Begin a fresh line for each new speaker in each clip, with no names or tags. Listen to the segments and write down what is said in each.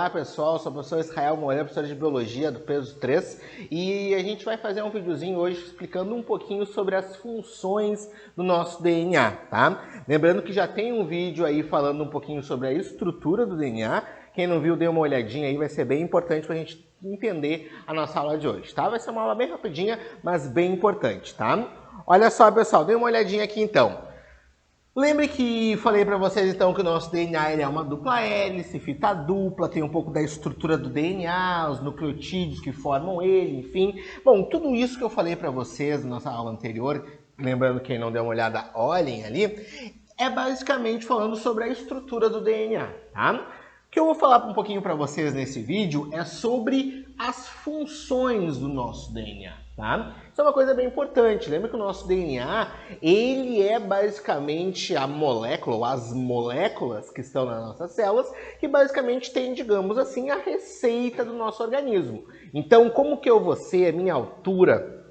Olá pessoal, sou o professor Israel Moreira, professor de Biologia do peso 3 e a gente vai fazer um videozinho hoje explicando um pouquinho sobre as funções do nosso DNA, tá? Lembrando que já tem um vídeo aí falando um pouquinho sobre a estrutura do DNA, quem não viu dê uma olhadinha aí, vai ser bem importante para a gente entender a nossa aula de hoje, tá? Vai ser uma aula bem rapidinha, mas bem importante, tá? Olha só pessoal, dê uma olhadinha aqui então. Lembre que falei para vocês então que o nosso DNA ele é uma dupla hélice, fita dupla, tem um pouco da estrutura do DNA, os nucleotídeos que formam ele, enfim. Bom, tudo isso que eu falei para vocês na nossa aula anterior, lembrando quem não deu uma olhada, olhem ali, é basicamente falando sobre a estrutura do DNA, tá? O que eu vou falar um pouquinho para vocês nesse vídeo é sobre as funções do nosso DNA, tá? Isso é uma coisa bem importante. Lembra que o nosso DNA, ele é basicamente a molécula, ou as moléculas que estão nas nossas células, que basicamente tem, digamos assim, a receita do nosso organismo. Então, como que eu vou ser, a minha altura,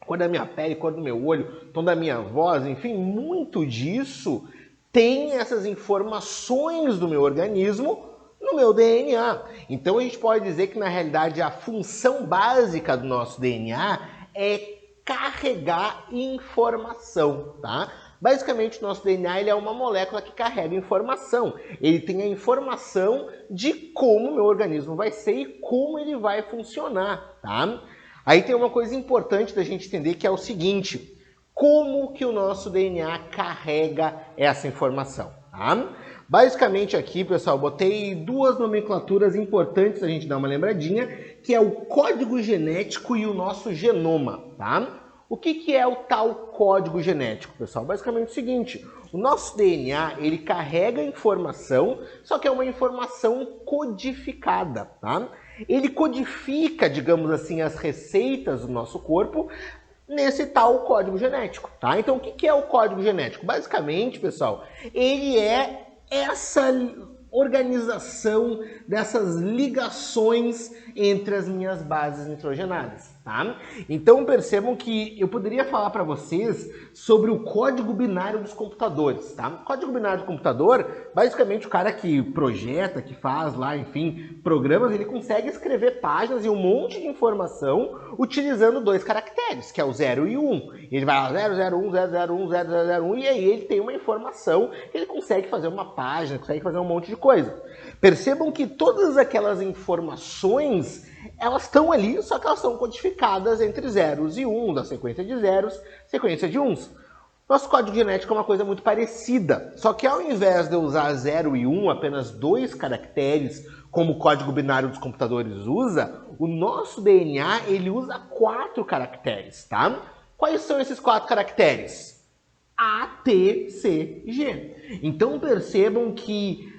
cor da minha pele, cor do meu olho, tom da minha voz, enfim, muito disso tem essas informações do meu organismo no meu DNA. Então a gente pode dizer que na realidade a função básica do nosso DNA é carregar informação, tá? Basicamente o nosso DNA ele é uma molécula que carrega informação. Ele tem a informação de como o meu organismo vai ser e como ele vai funcionar, tá? Aí tem uma coisa importante da gente entender que é o seguinte: como que o nosso DNA carrega essa informação, tá? Basicamente aqui, pessoal, botei duas nomenclaturas importantes a gente dar uma lembradinha, que é o código genético e o nosso genoma, tá? O que é o tal código genético, pessoal? Basicamente é o seguinte: o nosso DNA, ele carrega informação, só que é uma informação codificada, tá? Ele codifica, digamos assim, as receitas do nosso corpo nesse tal código genético, tá? Então, o que é o código genético? Basicamente, pessoal, ele é essa organização dessas ligações entre as minhas bases nitrogenadas, tá? Então percebam que eu poderia falar para vocês sobre o código binário dos computadores, tá? O código binário do computador, basicamente o cara que projeta, que faz lá, enfim, programas, ele consegue escrever páginas e um monte de informação utilizando dois caracteres, que é o 0 e o 1. Ele vai lá 001, 001, 0001 e aí ele tem uma informação que ele consegue fazer uma página, consegue fazer um monte de coisa. Percebam que todas aquelas informações, elas estão ali, só que elas são codificadas entre zeros e 1, da sequência de zeros, sequência de 1s. Nosso código genético é uma coisa muito parecida, só que ao invés de eu usar 0 e 1, apenas dois caracteres, como o código binário dos computadores usa, o nosso DNA ele usa 4 caracteres, tá? Quais são esses 4 caracteres? A, T, C, G. Então percebam que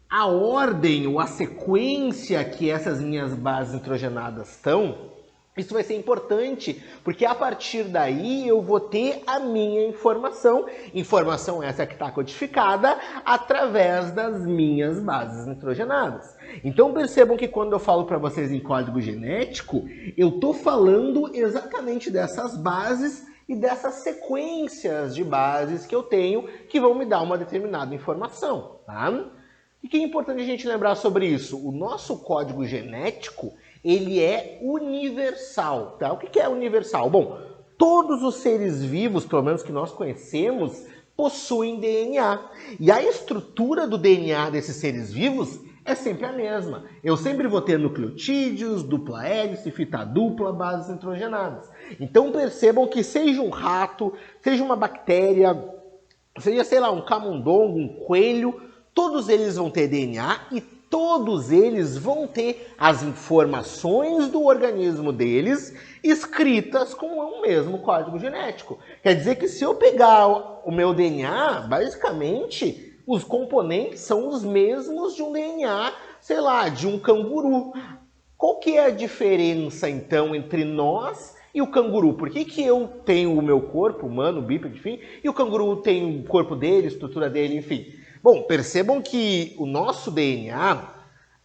a ordem ou a sequência que essas minhas bases nitrogenadas estão, isso vai ser importante, porque a partir daí eu vou ter a minha informação, informação essa que está codificada através das minhas bases nitrogenadas. Então percebam que quando eu falo para vocês em código genético, eu estou falando exatamente dessas bases e dessas sequências de bases que eu tenho que vão me dar uma determinada informação, tá? O que é importante a gente lembrar sobre isso? O nosso código genético, ele é universal, tá? O que é universal? Bom, todos os seres vivos, pelo menos que nós conhecemos, possuem DNA. E a estrutura do DNA desses seres vivos é sempre a mesma. Eu sempre vou ter nucleotídeos, dupla hélice, fita dupla, bases nitrogenadas. Então percebam que seja um rato, seja uma bactéria, seja, sei lá, um camundongo, um coelho, todos eles vão ter DNA e todos eles vão ter as informações do organismo deles escritas com o mesmo código genético. Quer dizer que se eu pegar o meu DNA, basicamente, os componentes são os mesmos de um DNA, sei lá, de um canguru. Qual que é a diferença, então, entre nós e o canguru? Por que eu tenho o meu corpo humano, bípede, enfim, e o canguru tem o corpo dele, a estrutura dele, enfim? Bom, percebam que o nosso DNA,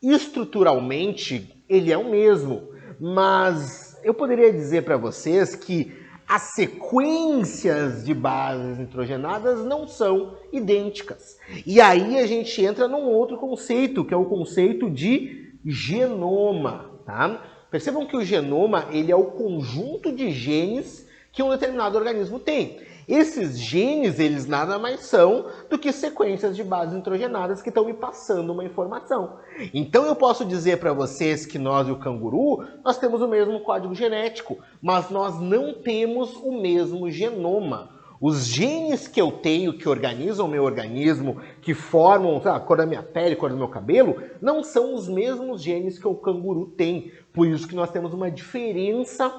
estruturalmente, ele é o mesmo, mas eu poderia dizer para vocês que as sequências de bases nitrogenadas não são idênticas. E aí a gente entra num outro conceito, que é o conceito de genoma, tá? Percebam que o genoma, ele é o conjunto de genes que um determinado organismo tem. Esses genes, eles nada mais são do que sequências de bases nitrogenadas que estão me passando uma informação. Então eu posso dizer para vocês que nós e o canguru, nós temos o mesmo código genético, mas nós não temos o mesmo genoma. Os genes que eu tenho, que organizam o meu organismo, que formam a cor da minha pele, a cor do meu cabelo, não são os mesmos genes que o canguru tem. Por isso que nós temos uma diferença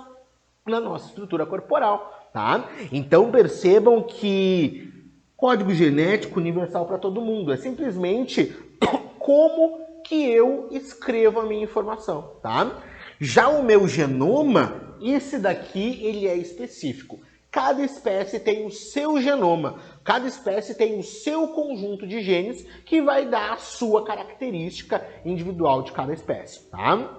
na nossa estrutura corporal, tá? Então percebam que código genético universal para todo mundo. É simplesmente como que eu escrevo a minha informação, tá? Já o meu genoma, esse daqui, ele é específico. Cada espécie tem o seu genoma, cada espécie tem o seu conjunto de genes que vai dar a sua característica individual de cada espécie, tá?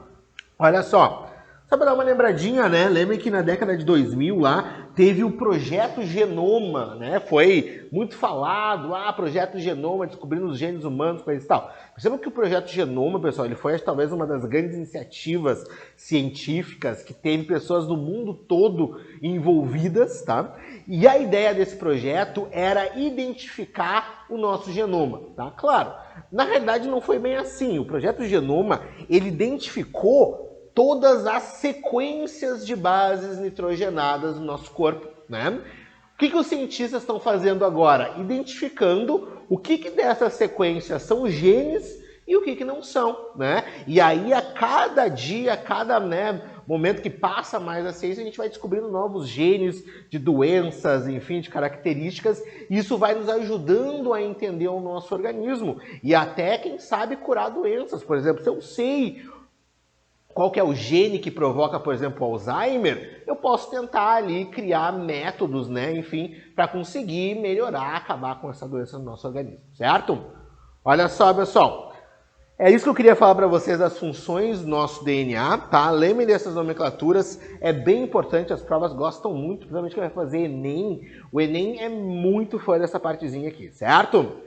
Olha só, só para dar uma lembradinha, né? Lembrem que na década de 2000 lá teve o Projeto Genoma, né? Foi muito falado, Projeto Genoma, descobrindo os genes humanos, coisa e tal. Percebam que o Projeto Genoma, pessoal, ele foi talvez uma das grandes iniciativas científicas que teve pessoas no mundo todo envolvidas, tá? E a ideia desse projeto era identificar o nosso genoma, tá? Claro, na realidade não foi bem assim. O Projeto Genoma, ele identificou todas as sequências de bases nitrogenadas no nosso corpo, né? O que os cientistas estão fazendo agora? Identificando o que dessas sequências são genes e o que não são, né? E aí a cada dia, a cada momento que passa mais a ciência, a gente vai descobrindo novos genes de doenças, enfim, de características. E isso vai nos ajudando a entender o nosso organismo e até, quem sabe, curar doenças. Por exemplo, se eu sei qual que é o gene que provoca, por exemplo, Alzheimer, eu posso tentar ali criar métodos, né, enfim, para conseguir melhorar, acabar com essa doença no nosso organismo, certo? Olha só, pessoal, é isso que eu queria falar para vocês das funções do nosso DNA, tá? Lembrem dessas nomenclaturas, é bem importante, as provas gostam muito, principalmente quem vai fazer Enem. O Enem é muito fã dessa partezinha aqui, certo?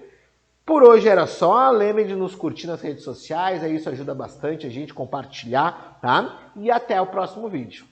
Por hoje era só, lembrem de nos curtir nas redes sociais, aí isso ajuda bastante a gente a compartilhar, tá? E até o próximo vídeo.